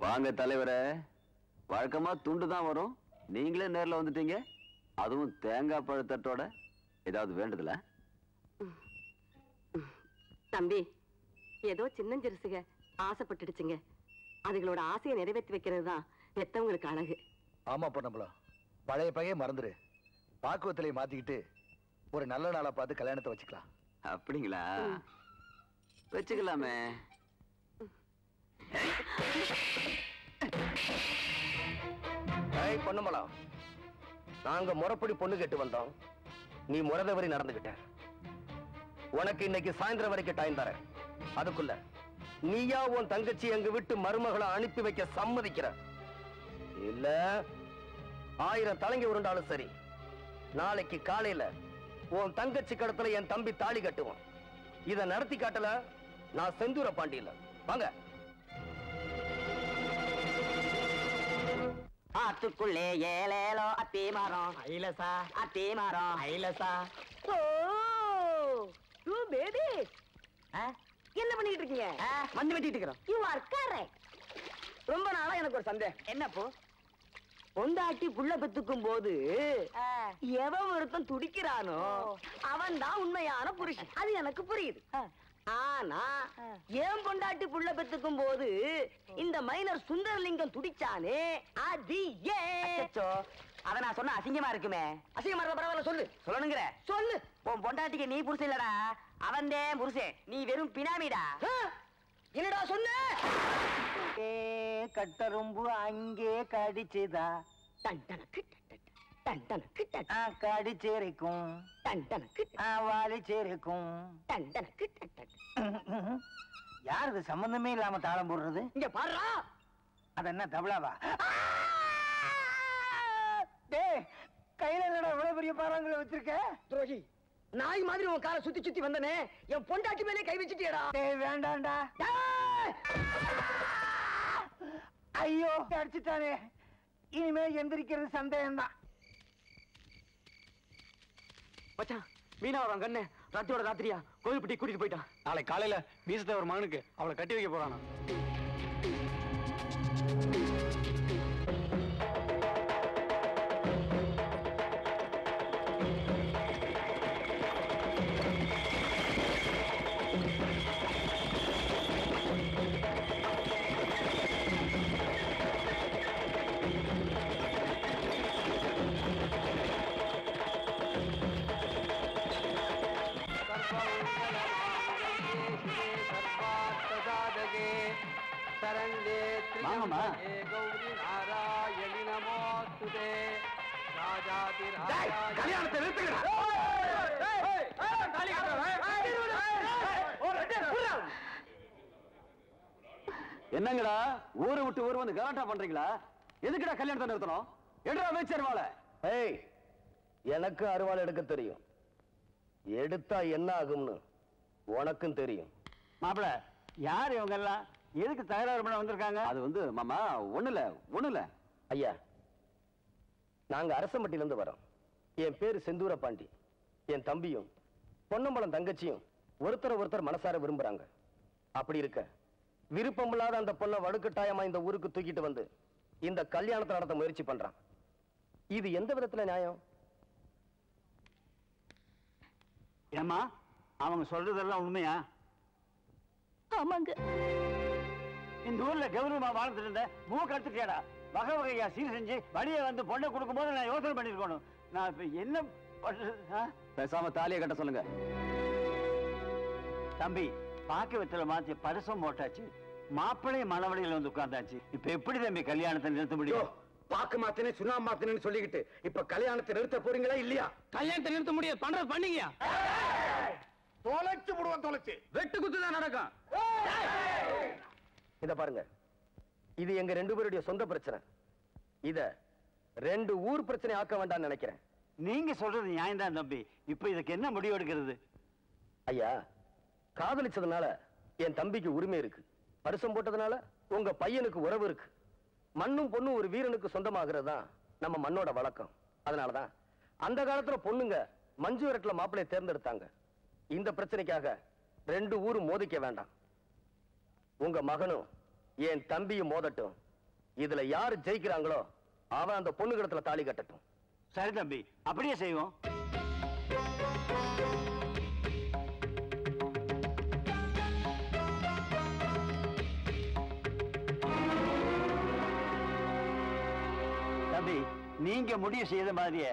வாங்க தலைவரே. வழக்கமா துண்டு தான் வரும், நீங்களே நேர்ல வந்துட்டீங்க. அதுவும் தேங்காய் பழத்தட்டோட. ஏதாவது வேண்டுதல? தம்பி, ஏதோ சின்னஞ்சிறுசுக ஆசைப்பட்டுடுச்சுங்க. அதுகளோட ஆசையை நிறைவேற்றி வைக்கிறது தான் பெத்தவங்களுக்கு அழகு. ஆமா பொண்ணம்பளா, பழைய பையன் மறந்துரு. பாக்குவத்திலையும் மாத்திக்கிட்டு ஒரு நல்ல நாளா பார்த்து கல்யாணத்தை வச்சுக்கலாம். அப்படிங்களா? வச்சுக்கலாமே. பொண்ணம்பளா, நாங்க முறைப்படி பொண்ணு கேட்டு வந்தோம். நீ முறைதவறி நடந்துகிட்ட. உனக்கு இன்னைக்கு சாயந்தரம் வரைக்கும் டைம் தர. அதுக்குள்ள நீயா உன் தங்கச்சி எங்க விட்டு மருமகளை அனுப்பி வைக்க சம்மதிக்கிற இல்ல 1000 தலைங்க உருண்டாலும் சரி, நாளைக்கு காலையில உன் தங்கச்சி கடத்துல என் தம்பி தாலி கட்டுவான். இத நடத்தி காட்டல நான் செந்தூர பாண்டியில. வாங்க. ஆத்துக்குள்ளே ஏலேலோ அத்தி மரம் ஐலசா, அத்தி மரம் ஐலசா. ஓ யூ பேபி, என்ன பண்ணிட்டு இருக்கீங்க? மண்ணு வெட்டிட்டு இருக்கிறோம். You are correct. ரொம்ப நாளா எனக்கு ஒரு சந்தேகம். என்னப்போ? பொண்டாட்டி புள்ள பெத்துக்கும் போது எவன் ஒருத்தன் துடிக்கிறானோ அவன் தான் உண்மையான புருஷன். அது எனக்கு புரியுது. ஆனா ஏன் பொண்டாட்டி புள்ள பெத்துக்கும் போது இந்த மைனர் சுந்தரலிங்கம் துடிச்சானே, அது ஏன்? அத நான் சொன்ன அசிங்கமா இருக்குமே. அசிங்கமா இருக்க பரவாயில்ல, சொல்லு. சொல்லணுங்கிற சொல்லு. உன் பொண்டாட்டிக்கு நீ புருஷன் இல்லடா, அவன்தே புருஷன். நீ வெறும் பினாமிடா. என்னடா சொன்ன? கட்டரும்பு அங்கே கடிச்சுதா, கடிச்சிருக்கும், வாலிச்சிருக்கும். யார் இது சம்பந்தமே இல்லாம தாளம் போடுறது? இங்க பாருடா. அது என்ன தபலாவா? கையில என்னடா இவ்வளவு பெரிய பாறாங்களை வச்சிருக்க? துரோகி, நாய் மாதிரி உன் காலை சுத்தி சுத்தி வந்தனே, என் பொண்டாட்டி மேலே கை வச்சுட்டியடா. வேண்டாண்டா. ஐயோ அடிச்சுட்டானே, இனிமே எந்திரிக்கிறது சந்தேகம் தான். மச்சான், மீனா வரான் கண்ணு. ராத்தியோட ராத்திரியா கோயில்பட்டி கூட்டிட்டு போயிட்டான். நாளை காலையில வீசத்த ஒரு மகனுக்கு அவளை கட்டி வைக்க போறானா. என்னங்கடா ஊரை விட்டு ஊர் வந்து கலாட்டா பண்றீங்களா? எதுக்குடா கல்யாணத்தை நிறுத்தணும்? எடுறா அமைச்சர் வாழ. ஏய், எனக்கு அருவாள் எடுக்க தெரியும். எடுத்தா என்ன ஆகும்னு உனக்கும் தெரியும். மாப்பிள, யார் இவங்க எல்லாம்? எதுக்கு தகராறு பண்ண வந்திருக்காங்க? அது வந்து மாமா ஒண்ணுல ஐயா, நாங்க அரசம்பட்டியில இருந்து வரோம். என் பேரு செந்தூர பாண்டி. என் தம்பியும் பொன்னம்பலம் தங்கச்சியும் ஒருத்தர் மனசார விரும்புறாங்க. அப்படி இருக்க விருப்பமில்லாத அந்த பொண்ணை வடுக்கட்டாயமா இந்த ஊருக்கு தூக்கிட்டு வந்து இந்த கல்யாணத்தை நடத்த முயற்சி பண்றான். இது எந்த விதத்துல நியாயம்? ஏமா, அவங்க சொல்றதெல்லாம் உண்மையா? ஆமாங்க. இந்த ஊர்ல கௌரவமா வாழ்ந்துட்டு இருந்த மூக்க எடுத்துட்டியாடா. வகை வகையா சீர் செஞ்சு வழியை வந்து பொண்ணை கொடுக்கும் போது நான் யோசனை பண்ணிருக்கணும். நான் இப்ப என்ன பண்றது? பேசாம தாலியை கட்ட சொல்லுங்க. தம்பி, பாக்கு வெத்தல மாத்தி பரிசம் போட்டாச்சு. மாப்பிள்ளை மணவழியில வந்து உட்கார்ந்தாச்சு. இப்ப எப்படி தம்பி கல்யாணத்தை நிறுத்த முடியும்? பாக்கு மாத்தினே சுண்ணாம்பு மாத்தினு சொல்லிக்கிட்டு இப்ப கல்யாணத்தை நிறுத்த போறீங்களா இல்லையா? கல்யாணத்தை நிறுத்த முடியாது, பண்றது பண்ணீங்க. தொலைச்சு போடுவான், தொலைச்சு வெட்டு குத்துதான் நடக்கும். இத பாருங்க, இது எங்க 2 பேருடைய சொந்த பிரச்சனை. இத 2 ஊர் பிரச்சனை ஆக்க வேண்டாம்னு நினைக்கிறேன். நீங்க சொல்றது நியாயம் தான் தம்பி. இப்ப இதுக்கு என்ன முடிவு எடுக்கிறது? ஐயா, காதலிச்சதுனால என் தம்பிக்கு உரிமை இருக்கு. பரிசம் போட்டதுனால உங்க பையனுக்கு உறவு இருக்கு. மண்ணும் பொண்ணும் ஒரு வீரனுக்கு சொந்தமாகிறது தான் நம்ம மண்ணோட வழக்கம். அதனாலதான் அந்த காலத்துல பொண்ணுங்க மஞ்சு விரட்டுல மாப்பிள்ளையை தேர்ந்தெடுத்தாங்க. இந்த பிரச்சனைக்காக 2 ஊரும் மோதிக்க வேண்டாம். உங்க மகனும் என் தம்பியும் மோதட்டும். இதுல யாரு ஜெயிக்கிறாங்களோ அவன் அந்த பொண்ணு கிடத்துல தாலி கட்டட்டும். சரி தம்பி, அப்படியே செய்வோம். தம்பி, நீங்க முடிவு செய்த மாதிரியே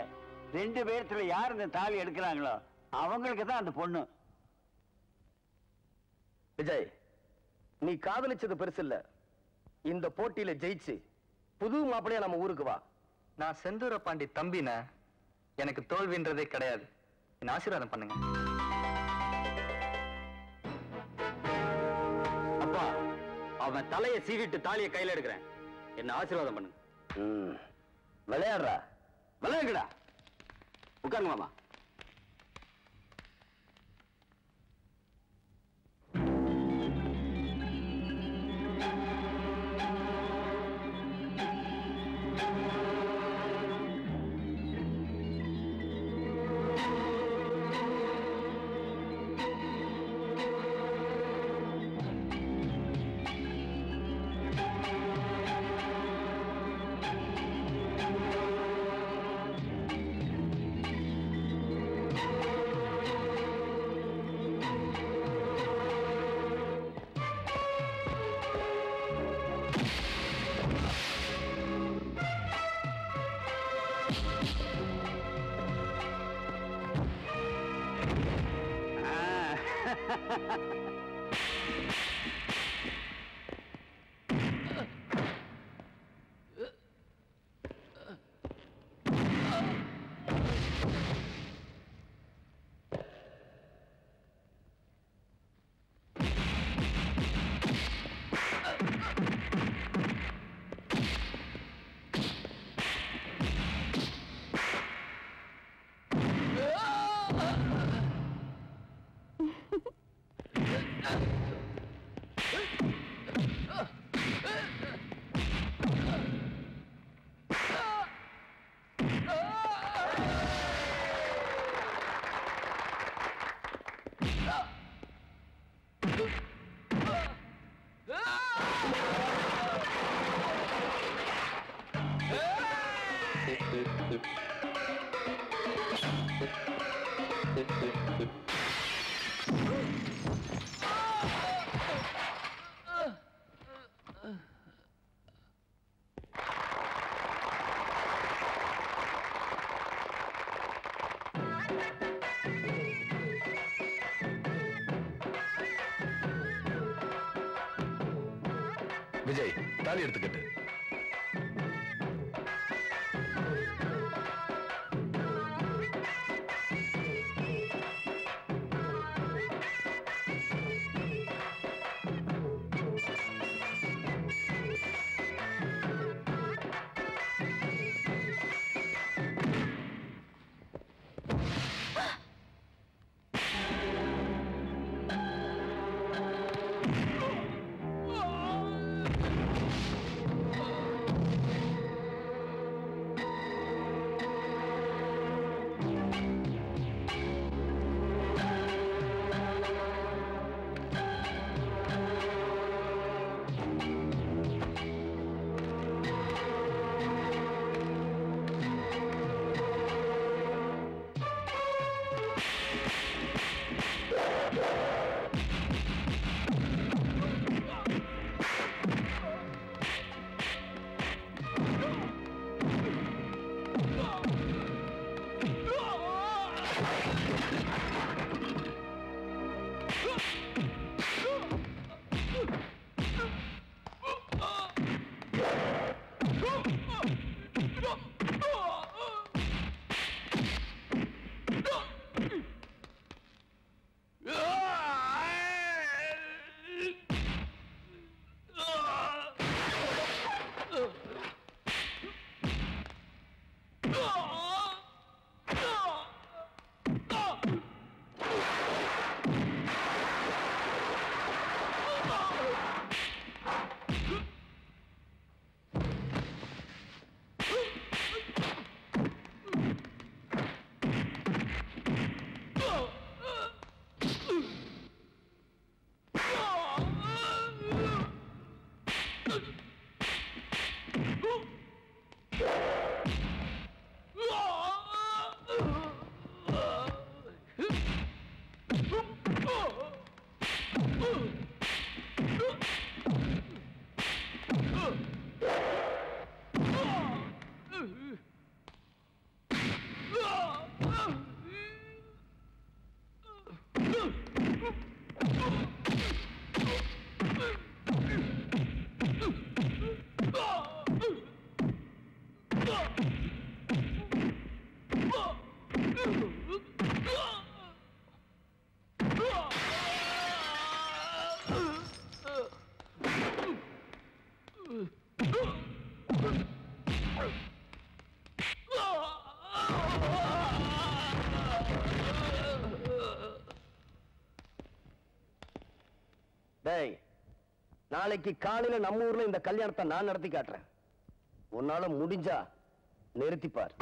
2 பேர்த்துல யார் இந்த தாலி எடுக்கிறாங்களோ அவங்களுக்கு தான் அந்த பொண்ணு. விஜய், நீ காதலிச்சது பெருசு இல்ல. இந்த போட்டியில ஜெயிச்சு புது மாப்பிளையா நம்ம ஊருக்கு வா. நான் செந்தூர பாண்டி தம்பின, எனக்கு தோல்வின்றதே கிடையாது. என்ன ஆசீர்வாதம் பண்ணுங்க. அப்பா, அவன் தலையை சீவிட்டு தாலியை கையில எடுக்கிறேன். என்ன ஆசீர்வாதம் பண்ணுங்க. விளையாடுறா? விளையாடுடா. உட்காருங்க மாமா. விஜய், தாலி எடுத்துக்கிட்டு. நாளைக்கு காலையில நம்ம ஊர்ல இந்த கல்யாணத்தை நான் நடத்தி காட்டுறேன். உன்னால முடிஞ்சா நிறுத்திப்பார்.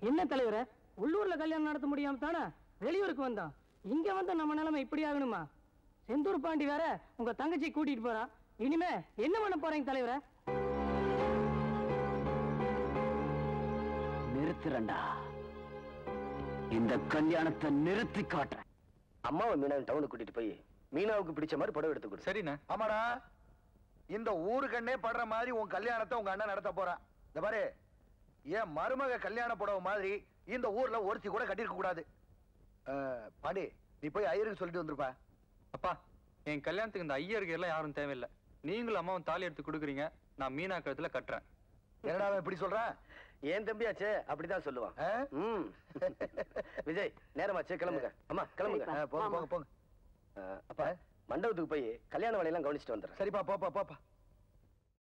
என்ன தலைவரே, உள்ளூர்ல கல்யாணம் நடத்த முடியாம தானே வெளியூருக்கு வந்தோம். இங்க வந்து நம்ம நிலைமை இப்படி ஆகணுமா? செந்தூர் பாண்டி வேற உங்க தங்கச்சி கூட்டிட்டு போறா. இனிமே என்ன பண்ண போறீங்க தலைவரே? நிறுத்துறண்டா, இந்த கல்யாணத்தை நிறுத்தி காட்டுறேன். அம்மாவை மீனா டவுனுக்கு கூட்டிட்டு போய் மீனாவுக்கு பிடிச்ச மாதிரி புடவை எடுத்து கொடு. சரிண்ணே. ஆமாடா, இந்த ஊருக்கண்ணே படுற மாதிரி உன் கல்யாணத்தை உங்க அண்ணன் நடத்த போறான். இந்த பாரு, ஏன் மருமக கல்யாண புடவை மாதிரி இந்த ஊர்ல ஒருத்தி கூட கட்டிருக்க கூடாது. பாண்டி, நீ போய் ஐயருக்கு சொல்லிட்டு வந்துருப்பா. அப்பா, என் கல்யாணத்துக்கு இந்த ஐயருக்கு எல்லாம் யாரும் தேவையில்லை. நீங்களும் அம்மாவும் தாலி எடுத்து கொடுக்குறீங்க, நான் மீனா கழுத்துல கட்டுறேன். என்னடா அவன் இப்படி சொல்றான்? ஏன் தம்பியாச்சே அப்படிதான் சொல்லுவான். விஜய், நேரமாச்சே, கிளம்புங்க. அம்மா கிளம்புங்க. போங்க போங்க போங்க. அப்பா, மண்டபத்துக்கு போய் கல்யாண வேலையெல்லாம் கவனிச்சுட்டு வந்துடுறேன். சரிப்பா, போப்பா போப்பா.